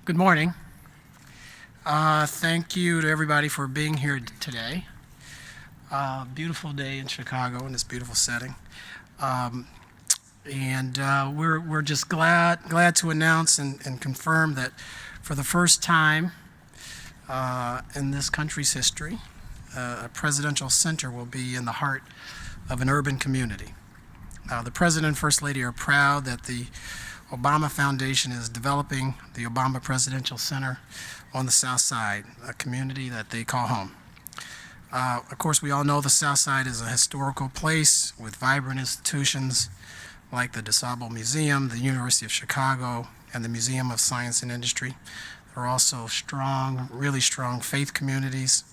Good morning. Thank you to everybody for being here today. Beautiful day in Chicago in this beautiful setting. We're just glad to announce and confirm that for the first time in this country's history, a presidential center will be in the heart of an urban community. The President and First Lady are proud that the Obama Foundation is developing the Obama Presidential Center on the South Side, a community that they call home. Of course, we all know the South Side is a historical place with vibrant institutions like the DeSable Museum, the University of Chicago, and the Museum of Science and Industry. There are also strong, really strong faith communities,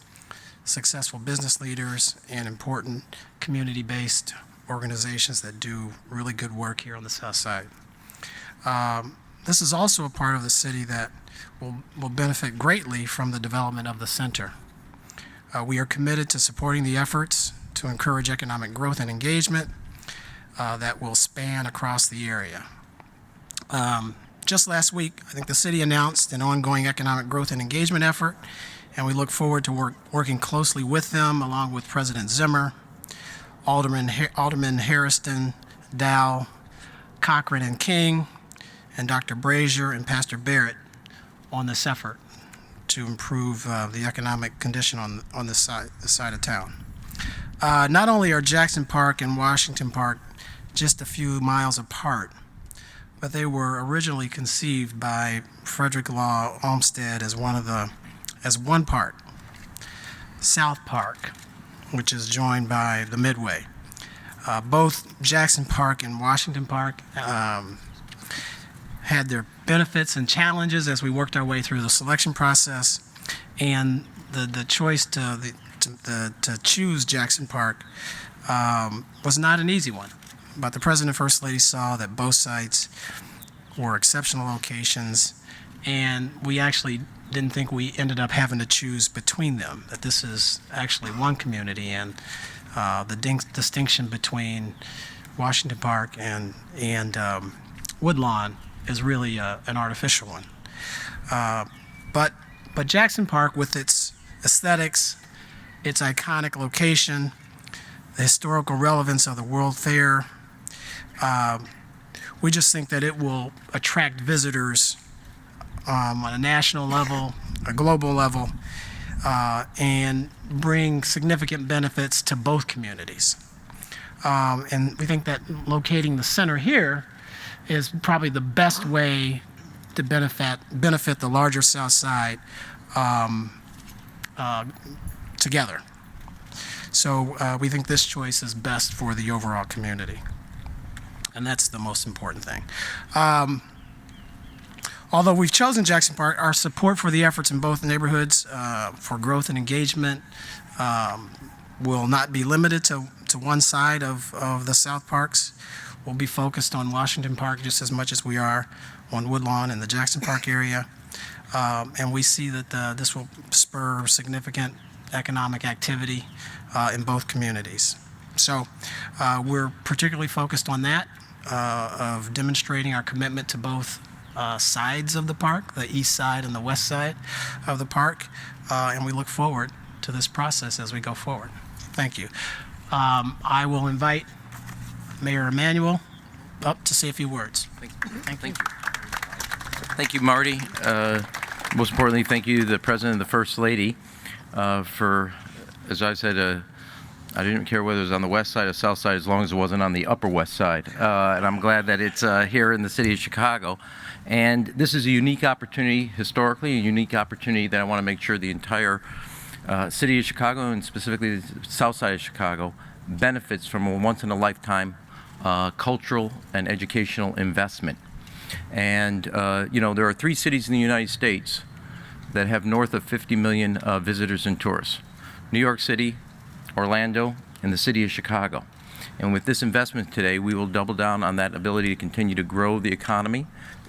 successful business leaders, and important community-based organizations that do really good work here on the South Side. This is also a part of the city that will benefit greatly from the development of the center. We are committed to supporting the efforts to encourage economic growth and engagement that will span across the area. Just last week, I think the city announced an ongoing economic growth and engagement effort, and we look forward to working closely with them, along with President Zimmer, Alderman Hairston, Dow, Cochran, and King, and Dr. Brazier and Pastor Barrett on this effort to improve the economic condition on this side of town. Not only are Jackson Park and Washington Park just a few miles apart, but they were originally conceived by Frederick Law Olmsted as one park, South Park, which is joined by the Midway. Both Jackson Park and Washington Park had their benefits and challenges as we worked our way through the selection process, and the choice to choose Jackson Park was not an easy one. But the President and First Lady saw that both sites were exceptional locations, and we actually didn't think we ended up having to choose between them, that this is actually one community, and the distinction between Washington Park and Woodlawn is really an artificial one. But Jackson Park, with its aesthetics, its iconic location, the historical relevance of the World Fair, we just think that it will attract visitors on a national level, a global level, and bring significant benefits to both communities. And we think that locating the center here is probably the best way to benefit the larger South Side together. So we think this choice is best for the overall community, and that's the most important thing. Although we've chosen Jackson Park, our support for the efforts in both neighborhoods for growth and engagement will not be limited to one side of the South Parks. We'll be focused on Washington Park just as much as we are on Woodlawn and the Jackson Park area. And we see that this will spur significant economic activity in both communities. So we're particularly focused on that, of demonstrating our commitment to both sides of the park, the east side and the west side of the park. And we look forward to this process as we go forward. Thank you. I will invite Mayor Emanuel up to say a few words. Thank you. Thank you, Marty. Most importantly, thank you, the President and the First Lady, for, as I said, I didn't care whether it was on the west side or south side as long as it wasn't on the upper west side. And I'm glad that it's here in the city of Chicago. And this is a unique opportunity, historically, a unique opportunity that I want to make sure the entire city of Chicago, and specifically the south side of Chicago, benefits from a once-in-a-lifetime cultural and educational investment. And, there are 3 cities in the United States that have north of 50 million visitors and tourists: New York City, Orlando, and the city of Chicago. And with this investment today, we will double down on that ability to continue to grow the economy,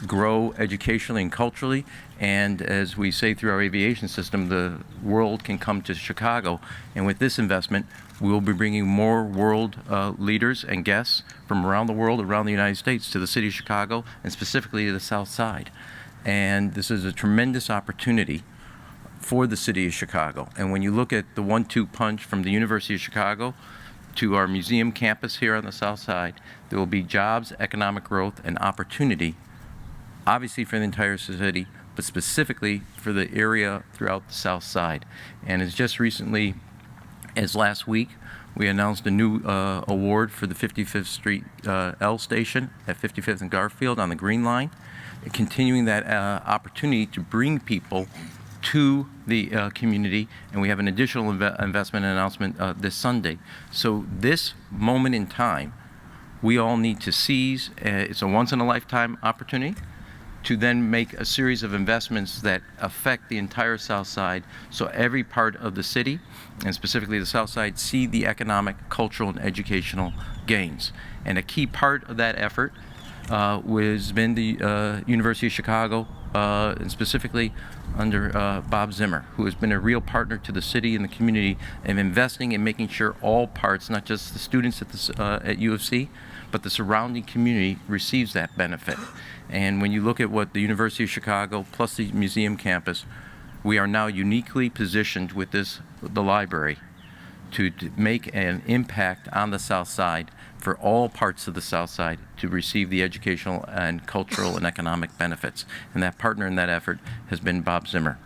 grow educationally and culturally, and as we say through our aviation system, the world can come to Chicago. And with this investment, we will be bringing more world leaders and guests from around the world, around the United States, to the city of Chicago, and specifically to the South Side. And this is a tremendous opportunity for the city of Chicago. And when you look at the 1-2 punch from the University of Chicago to our museum campus here on the south side, there will be jobs, economic growth, and opportunity, obviously for the entire city, but specifically for the area throughout the south side. And as just recently as last week, we announced a new award for the 55th Street L station at 55th and Garfield on the Green Line, continuing that opportunity to bring people to the community, and we have an additional investment announcement this Sunday. So this moment in time, we all need to seize. It's a once-in-a-lifetime opportunity to then make a series of investments that affect the entire South Side, so every part of the city, and specifically the South Side, see the economic, cultural, and educational gains. And a key part of that effort has been the University of Chicago, and specifically under Bob Zimmer, who has been a real partner to the city and the community in investing and making sure all parts, not just the students at U of C, but the surrounding community receives that benefit. And when you look at what the University of Chicago plus the museum campus, we are now uniquely positioned with the library to make an impact on the South Side for all parts of the South Side to receive the educational and cultural and economic benefits. And that partner in that effort has been Bob Zimmer.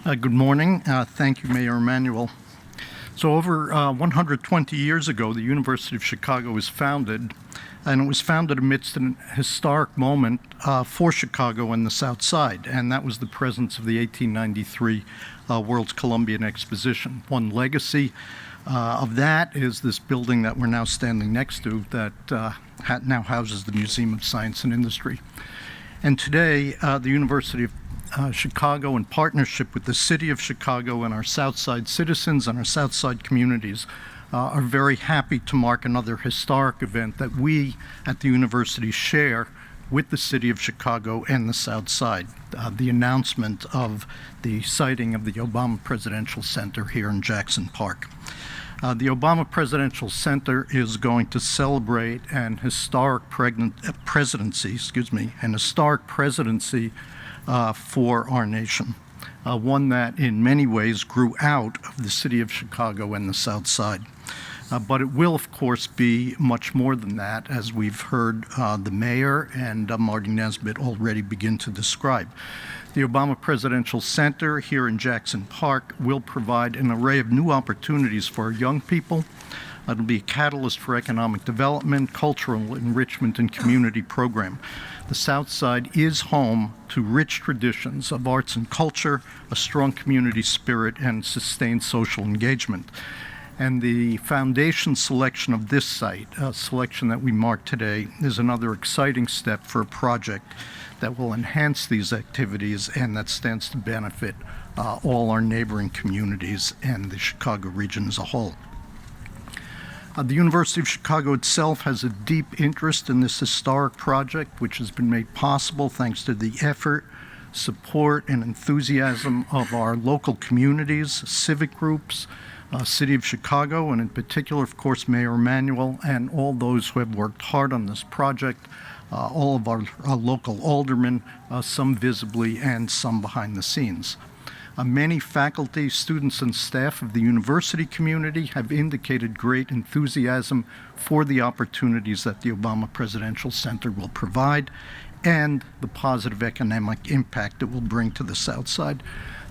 Good morning. Thank you, Mayor Emanuel. So over 120 years ago, the University of Chicago was founded, and it was founded amidst an historic moment for Chicago and the South Side, and that was the presence of the 1893 World's Columbian Exposition. One legacy of that is this building that we're now standing next to that now houses the Museum of Science and Industry. And today, the University of Chicago, in partnership with the City of Chicago and our Southside citizens and our Southside communities, are very happy to mark another historic event that we at the university share with the City of Chicago and the South Side, the announcement of the siting of the Obama Presidential Center here in Jackson Park. The Obama Presidential Center is going to celebrate an historic presidency for our nation, one that in many ways grew out of the City of Chicago and the South Side. But it will, of course, be much more than that, as we've heard the mayor and Marty Nesbitt already begin to describe. The Obama Presidential Center here in Jackson Park will provide an array of new opportunities for our young people. It'll be a catalyst for economic development, cultural enrichment, and community program. The South Side is home to rich traditions of arts and culture, a strong community spirit, and sustained social engagement. And the foundation selection of this site, a selection that we mark today, is another exciting step for a project that will enhance these activities and that stands to benefit all our neighboring communities and the Chicago region as a whole. The University of Chicago itself has a deep interest in this historic project, which has been made possible thanks to the effort, support, and enthusiasm of our local communities, civic groups, City of Chicago, and in particular, of course, Mayor Emanuel and all those who have worked hard on this project, all of our local aldermen, some visibly and some behind the scenes. Many faculty, students, and staff of the university community have indicated great enthusiasm for the opportunities that the Obama Presidential Center will provide and the positive economic impact it will bring to the South Side.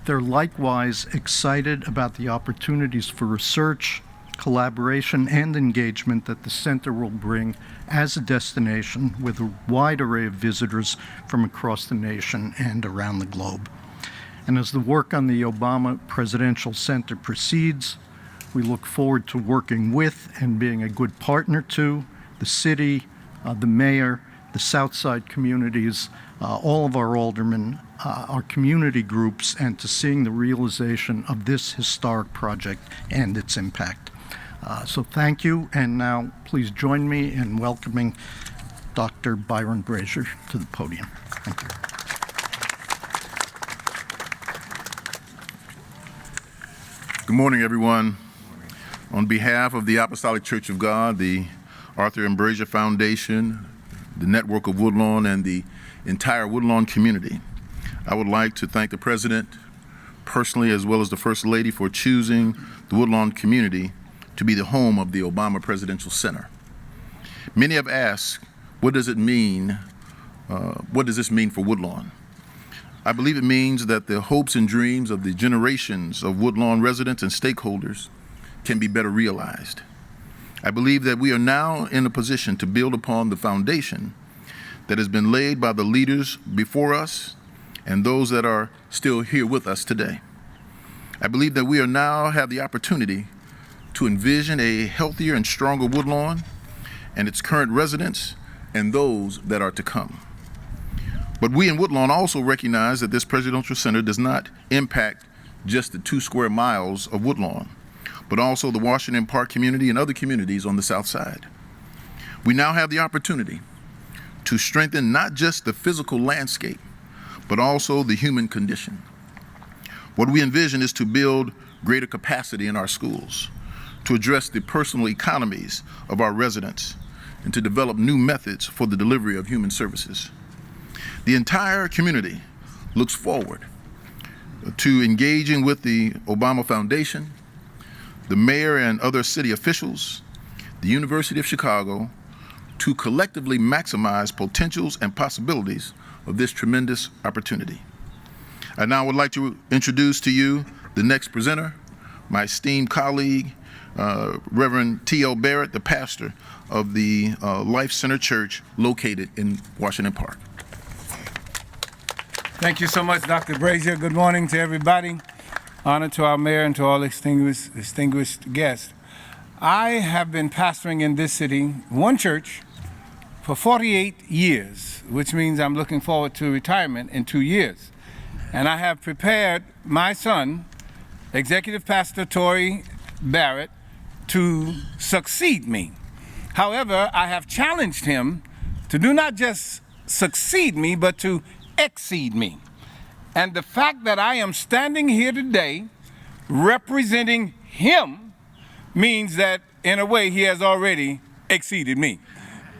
They're likewise excited about the opportunities for research, collaboration, and engagement that the center will bring as a destination with a wide array of visitors from across the nation and around the globe. And as the work on the Obama Presidential Center proceeds, we look forward to working with and being a good partner to the city, the mayor, the Southside communities, all of our aldermen, our community groups, and to seeing the realization of this historic project and its impact. So thank you, and now please join me in welcoming Dr. Byron Brazier to the podium. Thank you. Good morning, everyone. On behalf of the Apostolic Church of God, the Arthur and Brazier Foundation, the network of Woodlawn, and the entire Woodlawn community, I would like to thank the President personally, as well as the First Lady, for choosing the Woodlawn community to be the home of the Obama Presidential Center. Many have asked, what does it mean? What does this mean for Woodlawn? I believe it means that the hopes and dreams of the generations of Woodlawn residents and stakeholders can be better realized. I believe that we are now in a position to build upon the foundation that has been laid by the leaders before us and those that are still here with us today. I believe that we are now have the opportunity to envision a healthier and stronger Woodlawn and its current residents and those that are to come. But we in Woodlawn also recognize that this presidential center does not impact just the 2 square miles of Woodlawn, but also the Washington Park community and other communities on the south side. We now have the opportunity to strengthen not just the physical landscape, but also the human condition. What we envision is to build greater capacity in our schools, to address the personal economies of our residents, and to develop new methods for the delivery of human services. The entire community looks forward to engaging with the Obama Foundation, the mayor and other city officials, the University of Chicago, to collectively maximize potentials and possibilities of this tremendous opportunity. I now would like to introduce to you the next presenter, my esteemed colleague, Reverend T.L. Barrett, the pastor of the Life Center Church located in Washington Park. Thank you so much, Dr. Brazier. Good morning to everybody. Honor to our mayor and to all distinguished guests. I have been pastoring in this city, one church, for 48 years, which means I'm looking forward to retirement in 2 years. And I have prepared my son, Executive Pastor Tory Barrett, to succeed me. However, I have challenged him to do not just succeed me, but to exceed me. And the fact that I am standing here today representing him means that, in a way, he has already exceeded me.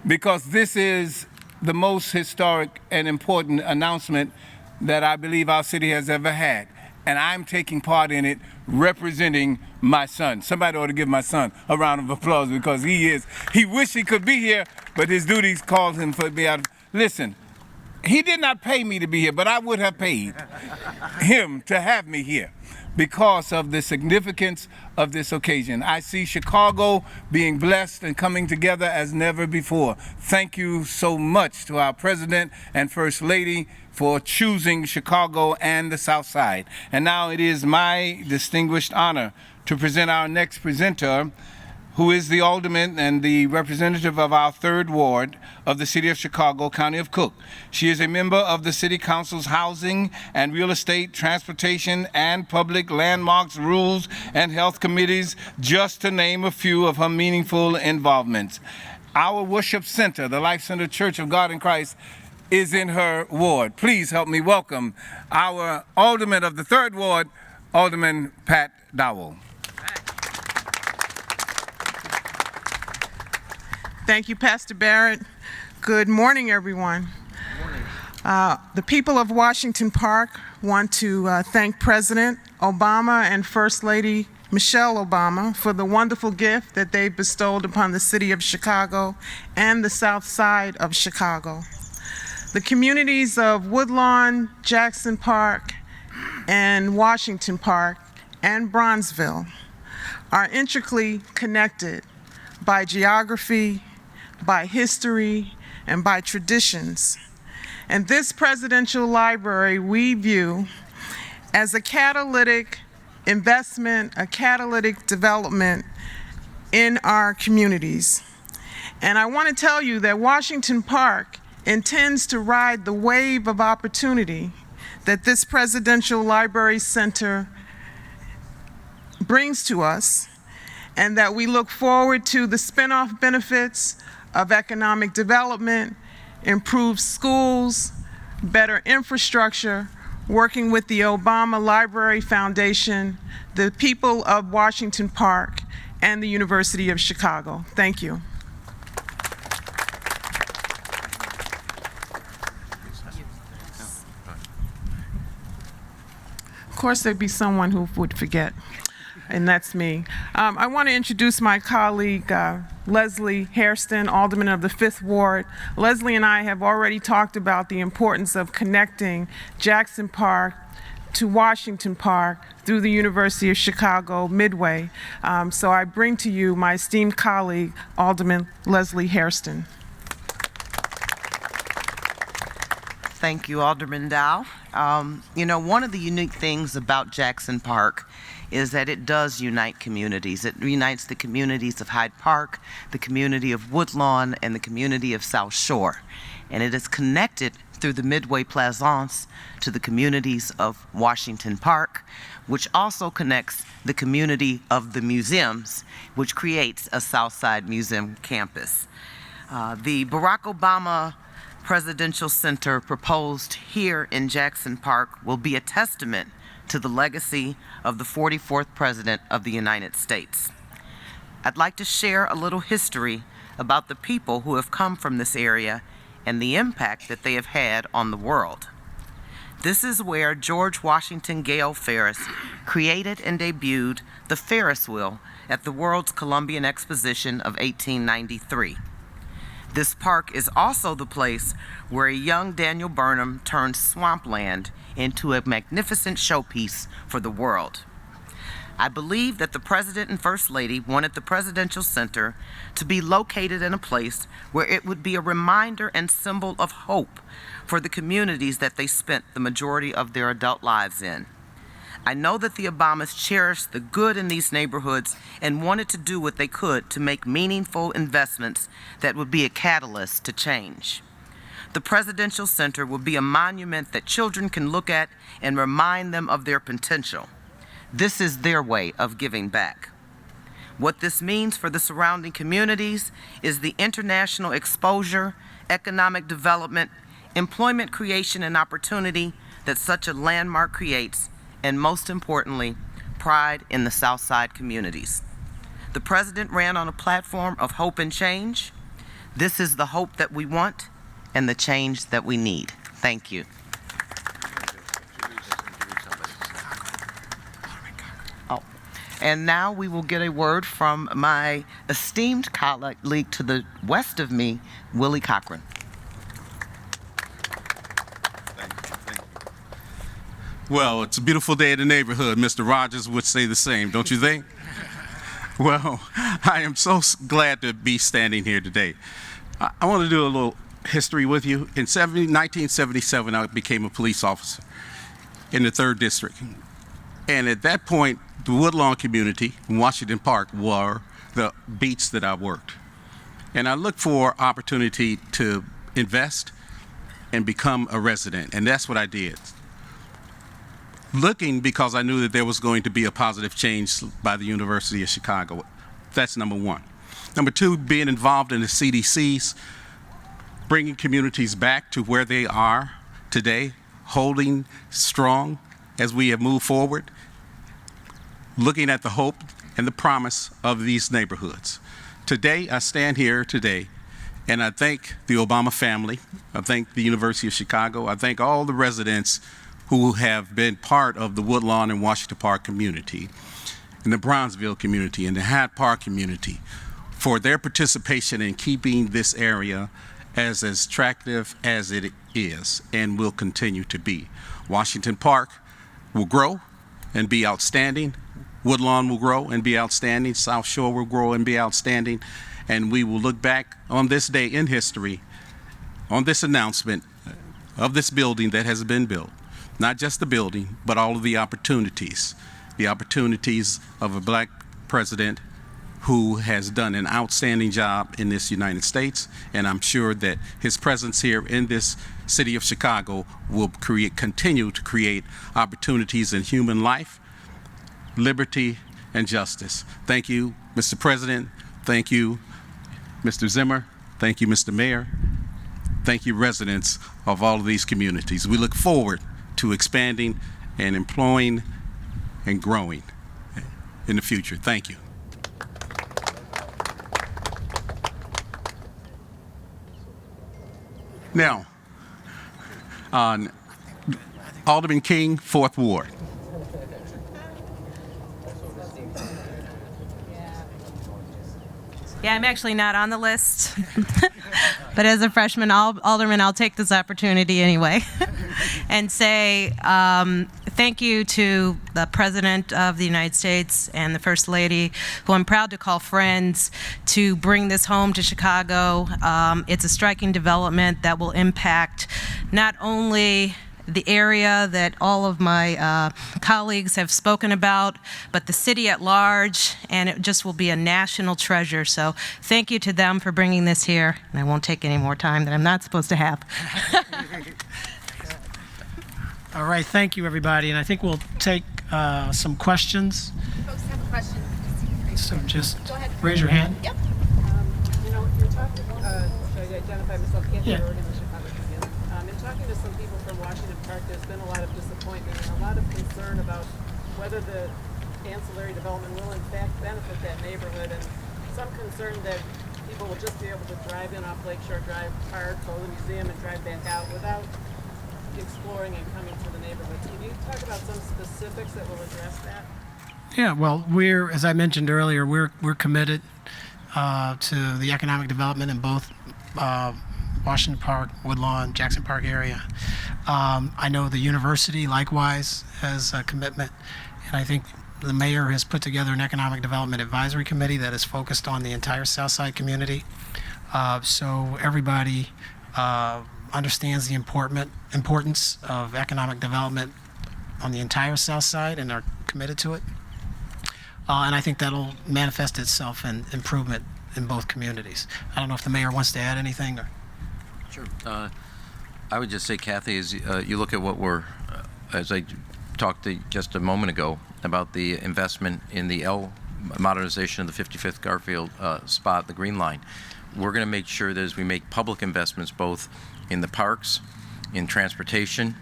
Because this is the most historic and important announcement that I believe our city has ever had. And I'm taking part in it representing my son. Somebody ought to give my son a round of applause, because he wished he could be here, but his duties called him to be out. Listen, he did not pay me to be here, but I would have paid him to have me here because of the significance of this occasion. I see Chicago being blessed and coming together as never before. Thank you so much to our President and First Lady for choosing Chicago and the South Side. And now it is my distinguished honor to present our next presenter, who is the alderman and the representative of our 3rd Ward of the City of Chicago, County of Cook. She is a member of the City Council's Housing and Real Estate, Transportation, and Public Landmarks, Rules, and Health Committees, just to name a few of her meaningful involvements. Our worship center, the Life Center Church of God in Christ, is in her ward. Please help me welcome our alderman of the 3rd Ward, Alderman Pat Dowell. Thank you, Pastor Barrett. Good morning, everyone. The people of Washington Park want to thank President Obama and First Lady Michelle Obama for the wonderful gift that they bestowed upon the city of Chicago and the South Side of Chicago. The communities of Woodlawn, Jackson Park, and Washington Park, and Bronzeville are intricately connected by geography, by history, and by traditions. And this presidential library we view as a catalytic investment, a catalytic development in our communities. And I want to tell you that Washington Park intends to ride the wave of opportunity that this presidential library center brings to us, and that we look forward to the spinoff benefits of economic development, improved schools, better infrastructure, working with the Obama Library Foundation, the people of Washington Park, and the University of Chicago. Thank you. Of course, there'd be someone who would forget, and that's me. I want to introduce my colleague, Leslie Hairston, Alderman of the 5th Ward. Leslie and I have already talked about the importance of connecting Jackson Park to Washington Park through the University of Chicago Midway. So I bring to you my esteemed colleague, Alderman Leslie Hairston. Thank you, Alderman Dow. You know, one of the unique things about Jackson Park is that it does unite communities. It unites the communities of Hyde Park, the community of Woodlawn, and the community of South Shore. And it is connected through the Midway Plaisance to the communities of Washington Park, which also connects the community of the museums, which creates a Southside Museum campus. The Barack Obama Presidential Center proposed here in Jackson Park will be a testament to the legacy of the 44th President of the United States. I'd like to share a little history about the people who have come from this area and the impact that they have had on the world. This is where George Washington Gale Ferris created and debuted the Ferris wheel at the World's Columbian Exposition of 1893. This park is also the place where a young Daniel Burnham turned swampland into a magnificent showpiece for the world. I believe that the President and First Lady wanted the Presidential Center to be located in a place where it would be a reminder and symbol of hope for the communities that they spent the majority of their adult lives in. I know that the Obamas cherished the good in these neighborhoods and wanted to do what they could to make meaningful investments that would be a catalyst to change. The Presidential Center will be a monument that children can look at and remind them of their potential. This is their way of giving back. What this means for the surrounding communities is the international exposure, economic development, employment creation and opportunity that such a landmark creates, and most importantly, pride in the Southside communities. The President ran on a platform of hope and change. This is the hope that we want and the change that we need. Thank you. Oh, and now we will get a word from my esteemed colleague to the west of me, Willie Cochran. Well, it's a beautiful day in the neighborhood. Mr. Rogers would say the same, don't you think? Well, I am so glad to be standing here today. I want to do a little history with you. In 1977, I became a police officer in the 3rd District. And at that point, the Woodlawn community in Washington Park were the beats that I worked. And I looked for opportunity to invest and become a resident, and that's what I did. Looking because I knew that there was going to be a positive change by the University of Chicago. That's number one. Number two, being involved in the CDCs, bringing communities back to where they are today, holding strong as we have moved forward, looking at the hope and the promise of these neighborhoods. Today, I stand here today, and I thank the Obama family, I thank the University of Chicago, I thank all the residents who have been part of the Woodlawn and Washington Park community, and the Bronzeville community, and the Hyde Park community for their participation in keeping this area as attractive as it is and will continue to be. Washington Park will grow and be outstanding. Woodlawn will grow and be outstanding. South Shore will grow and be outstanding. And we will look back on this day in history, on this announcement of this building that has been built. Not just the building, but all of the opportunities of a black president who has done an outstanding job in this United States. And I'm sure that his presence here in this city of Chicago will continue to create opportunities in human life, liberty, and justice. Thank you, Mr. President. Thank you, Mr. Zimmer. Thank you, Mr. Mayor. Thank you, residents of all of these communities. We look forward to expanding and employing and growing in the future. Thank you. Now, on Alderman King, 4th Ward. Yeah, I'm actually not on the list. But as a freshman alderman, I'll take this opportunity anyway and say thank you to the President of the United States and the First Lady, who I'm proud to call friends, to bring this home to Chicago. It's a striking development that will impact not only the area that all of my colleagues have spoken about, but the city at large, and it just will be a national treasure. So thank you to them for bringing this here, and I won't take any more time that I'm not supposed to have. All right, thank you, everybody, and I think we'll take some questions. Folks have a question. So just raise your hand. Yep. You know, you're talking, should I identify myself? Can't Yeah. Oregon, the Chicago Tribune. In talking to some people from Washington Park, there's been a lot of disappointment and a lot of concern about whether the ancillary development will in fact benefit that neighborhood, and some concern that people will just be able to drive in off Lakeshore Drive Park, go to the museum and drive back out without exploring and coming to the neighborhood. Can you talk about some specifics that will address that? Yeah, well, as I mentioned earlier, we're committed to the economic development in both Washington Park, Woodlawn, Jackson Park area. I know the university likewise has a commitment, and I think the mayor has put together an economic development advisory committee that is focused on the entire Southside community. So everybody understands the importance of economic development on the entire Southside and are committed to it. And I think that'll manifest itself in improvement in both communities. I don't know if the mayor wants to add anything. Or Sure. I would just say, Kathy, as you look at what as I talked to just a moment ago about the investment in the modernization of the 55th Garfield spot, the Green Line, we're going to make sure that as we make public investments both in the parks, in transportation,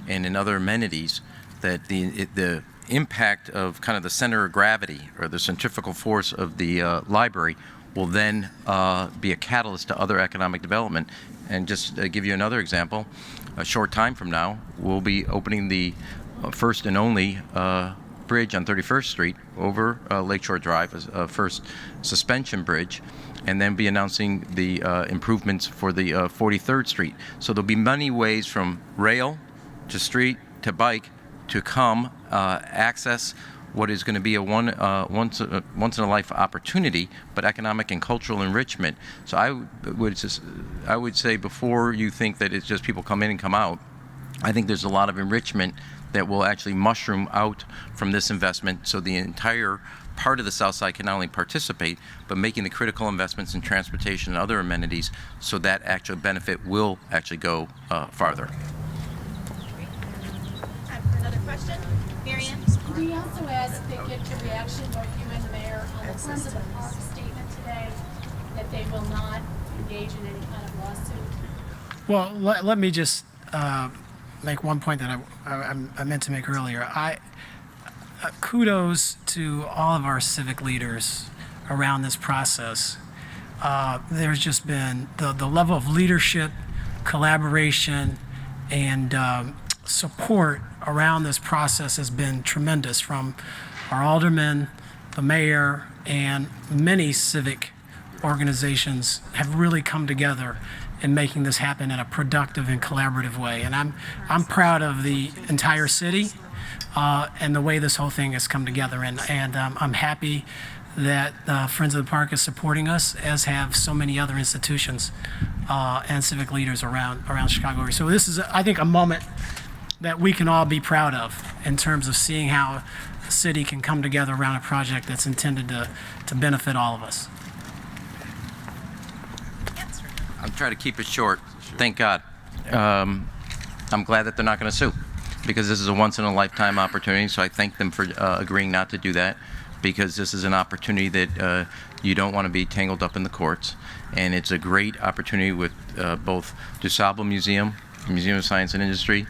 and in other amenities, that the impact of kind of the center of gravity or the centrifugal force of the library will then be a catalyst to other economic development. And just give you another example, a short time from now, we'll be opening the first and only bridge on 31st Street over Lakeshore Drive, as first suspension bridge, and then be announcing the improvements for the 43rd Street. So there'll be many ways from rail to street to bike to come access what is going to be a once in a life opportunity, but economic and cultural enrichment. So I would say, before you think that it's just people come in and come out, I think there's a lot of enrichment that will actually mushroom out from this investment, so the entire part of the South Side can not only participate, but making the critical investments in transportation and other amenities, so that actual benefit will actually go farther. Time for another question. Marianne? We also asked to get your reaction, both you and the mayor, on the Friends of the Park statement today that they will not engage in any kind of lawsuit. well, let me just make one point that I meant to make earlier. Kudos to all of our civic leaders around this process. There's just been the level of leadership, collaboration, and support around this process has been tremendous, from our aldermen, the mayor, and many civic organizations have really come together in making this happen in a productive and collaborative way. And I'm proud of the entire city and the way this whole thing has come together. And I'm happy that Friends of the Park is supporting us, as have so many other institutions and civic leaders around Chicago. So this is, I think, a moment that we can all be proud of in terms of seeing how the city can come together around a project that's intended to benefit all of us. I'm trying to keep it short. Thank God. I'm glad that they're not going to sue, because this is a once-in-a-lifetime opportunity. So I thank them for agreeing not to do that, because this is an opportunity that you don't want to be tangled up in the courts. And it's a great opportunity with both DuSable Museum, Museum of Science and Industry,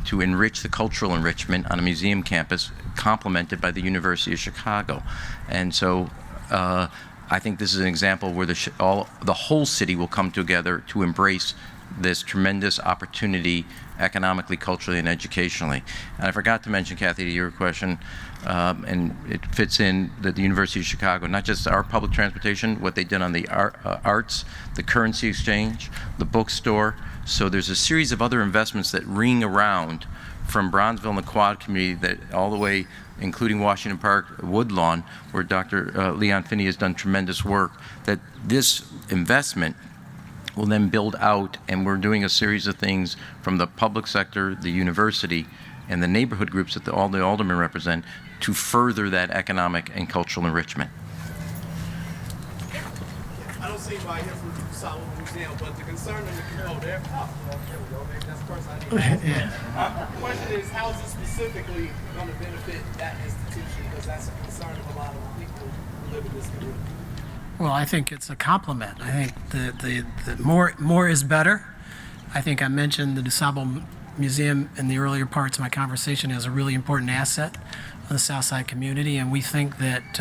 to enrich the cultural enrichment on a museum campus, complemented by the University of Chicago. And so I think this is an example where the whole city will come together to embrace this tremendous opportunity economically, culturally, and educationally. And I forgot to mention, Kathy, to your question, and it fits in that the University of Chicago, not just our public transportation, what they did on the arts, the currency exchange, the bookstore. So there's a series of other investments that ring around from Bronzeville and the Quad community that all the way, including Washington Park, Woodlawn, where Dr. Leon Finney has done tremendous work, that this investment will then build out, and we're doing a series of things from the public sector, the university, and the neighborhood groups that all the aldermen represent to further that economic and cultural enrichment. I don't see why here from Solomon Museum, but the concern in the community, there we go, maybe that's the person I need to ask. The question is, how is this specifically going to benefit that institution? Because that's a concern of a lot of people who live in this community. Well, I think it's a compliment. I think the more is better. I think I mentioned the DuSable Museum in the earlier parts of my conversation as a really important asset of the Southside community, and we think that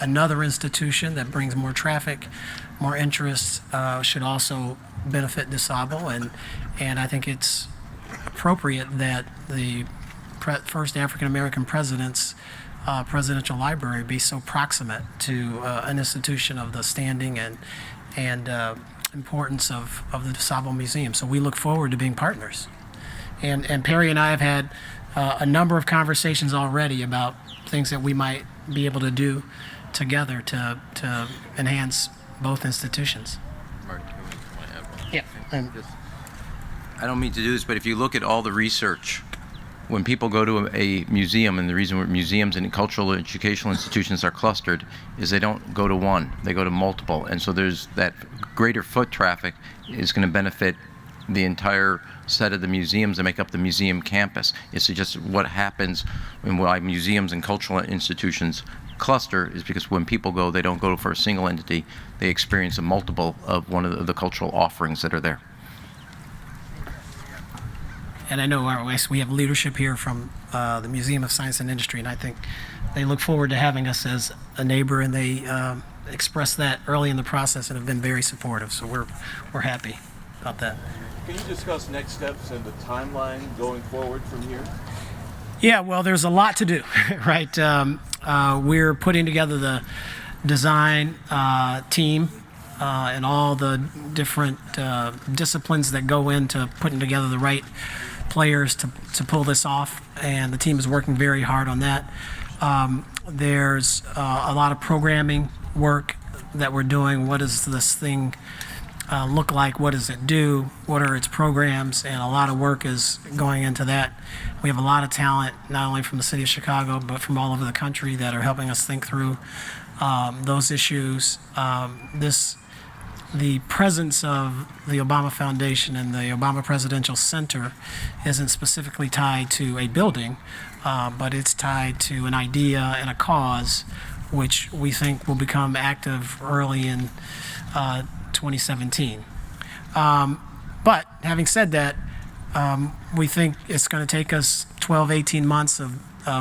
another institution that brings more traffic, more interest, should also benefit DuSable, and I think it's appropriate that the first African American president's presidential library be so proximate to an institution of the standing and importance of the DuSable Museum. So we look forward to being partners. And Perry and I have had a number of conversations already about things that we might be able to do together to enhance both institutions. Yeah. I don't mean to do this, but if you look at all the research, when people go to a museum, and the reason museums and cultural and educational institutions are clustered is they don't go to one, they go to multiple. And so there's that greater foot traffic is going to benefit the entire set of the museums that make up the museum campus. It's just what happens when why museums and cultural institutions cluster is because when people go, they don't go for a single entity, they experience a multiple of one of the cultural offerings that are there. And I know we have leadership here from the Museum of Science and Industry, and I think they look forward to having us as a neighbor, and they expressed that early in the process and have been very supportive. So we're happy about that. Can you discuss next steps and the timeline going forward from here? Yeah, well, there's a lot to do, right? We're putting together the design team and all the different disciplines that go into putting together the right players to pull this off, and the team is working very hard on that. There's a lot of programming work that we're doing. What does this thing look like? What does it do? What are its programs? And a lot of work is going into that. We have a lot of talent, not only from the city of Chicago, but from all over the country that are helping us think through those issues. The presence of the Obama Foundation and the Obama Presidential Center isn't specifically tied to a building, but it's tied to an idea and a cause, which we think will become active early in 2017. But having said that, we think it's going to take us 12, 18 months of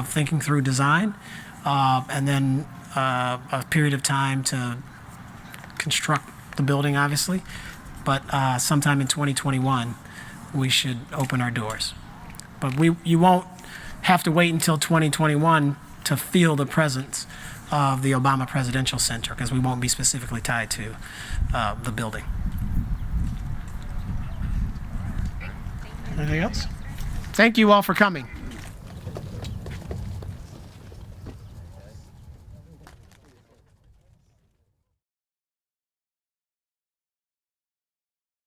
thinking through design, and then a period of time to construct the building, obviously, but sometime in 2021 we should open our doors. But you won't have to wait until 2021 to feel the presence of the Obama Presidential Center, because we won't be specifically tied to the building. Anything else? Thank you all for coming.